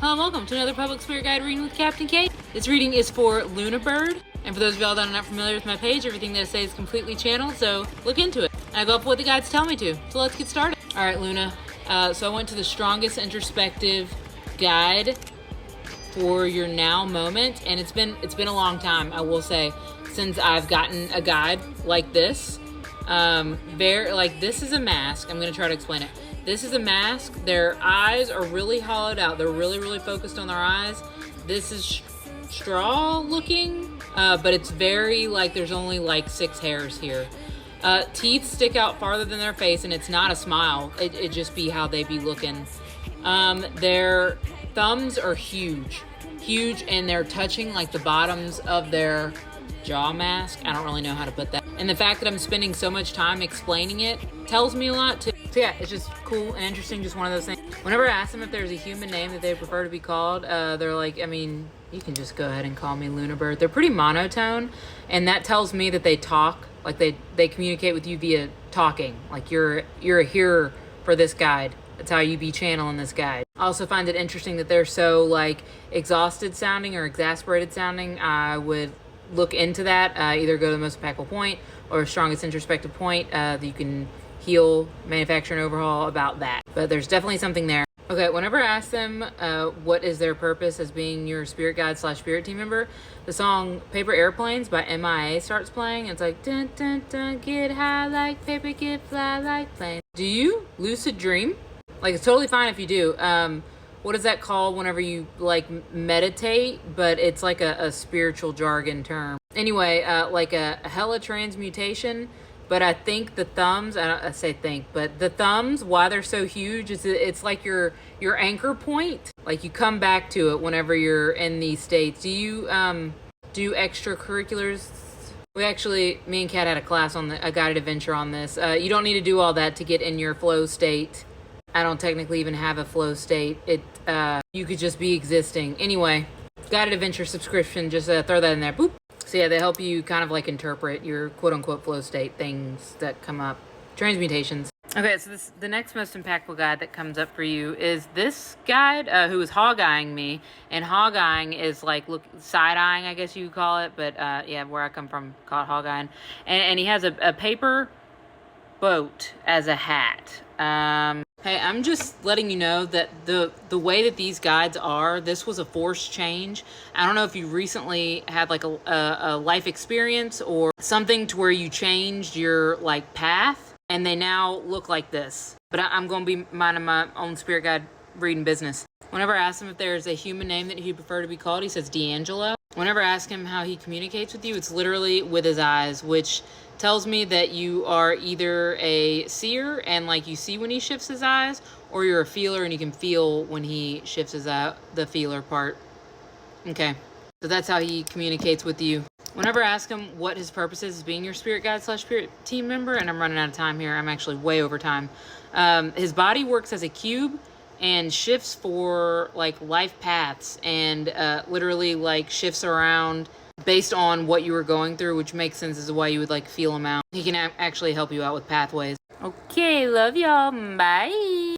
Welcome to another Public Spirit Guide reading with Captain Kate. This reading is for Luna Bird, and for those of y'all that are not familiar with my page, everything that I say is completely channeled, so look into it. I go up what the guides tell me to, so let's get started. Alright, Luna, so I went to the strongest introspective guide for your now moment, and it's been a long time, I will say, since I've gotten a guide like this. This is a mask. I'm going to try to explain it. This is a mask. Their eyes are really hollowed out. They're really focused on their eyes. This is straw looking, but it's very, there's only 6 hairs here. Teeth stick out farther than their face, and it's not a smile. It just be how they be looking. Their thumbs are huge, and they're touching, the bottoms of their jaw mask. I don't really know how to put that. And the fact that I'm spending so much time explaining it tells me a lot too. So yeah, it's just cool and interesting, just one of those things. Whenever I ask them if there's a human name that they prefer to be called, they're like, you can just go ahead and call me Luna Bird. They're pretty monotone, and that tells me that they talk, they communicate with you via talking. You're a hearer for this guide. That's how you be channeling this guide. I also find it interesting that they're so exhausted sounding or exasperated sounding. I would look into that. Either go to the most impactful point or strongest introspective point that you can heal, manufacture, and overhaul about that. But there's definitely something there. Okay, whenever I ask them what is their purpose as being your spirit guide / spirit team member, the song Paper Airplanes by MIA starts playing. It's like, dun dun dun, get high like paper, get fly like planes. Do you lucid dream? It's totally fine if you do. What is that called whenever you meditate, but it's a spiritual jargon term. Anyway, a hella transmutation. But I think the thumbs, I say think, but the thumbs, why they're so huge, is it's like your anchor point. You come back to it whenever you're in these states. Do you do extracurriculars? Me and Kat had a class on a guided adventure on this. You don't need to do all that to get in your flow state. I don't technically even have a flow state. You could just be existing. Anyway, guided adventure subscription, just throw that in there. Boop. So yeah, they help you kind of interpret your quote-unquote flow state things that come up. Transmutations. Okay, so the next most impactful guide that comes up for you is this guide who is hog-eyeing me. And hog-eyeing is side-eyeing, I guess you would call it. But yeah, where I come from, call it hog-eyeing. And he has a paper boat as a hat. Hey, I'm just letting you know that the way that these guides are, this was a forced change. I don't know if you recently had a life experience or something to where you changed your path, and they now look like this. But I'm going to be minding my own spirit guide reading business. Whenever I ask him if there's a human name that he'd prefer to be called, he says D'Angelo. Whenever I ask him how he communicates with you, it's literally with his eyes, which tells me that you are either a seer and you see when he shifts his eyes, or you're a feeler and you can feel when he shifts his eye, the feeler part. Okay, so that's how he communicates with you. Whenever I ask him what his purpose is as being your spirit guide / spirit team member, and I'm running out of time here, I'm actually way over time. His body works as a cube and shifts for life paths, and literally shifts around based on what you were going through, which makes sense as to why you would feel him out. He can actually help you out with pathways. Okay, love y'all. Bye.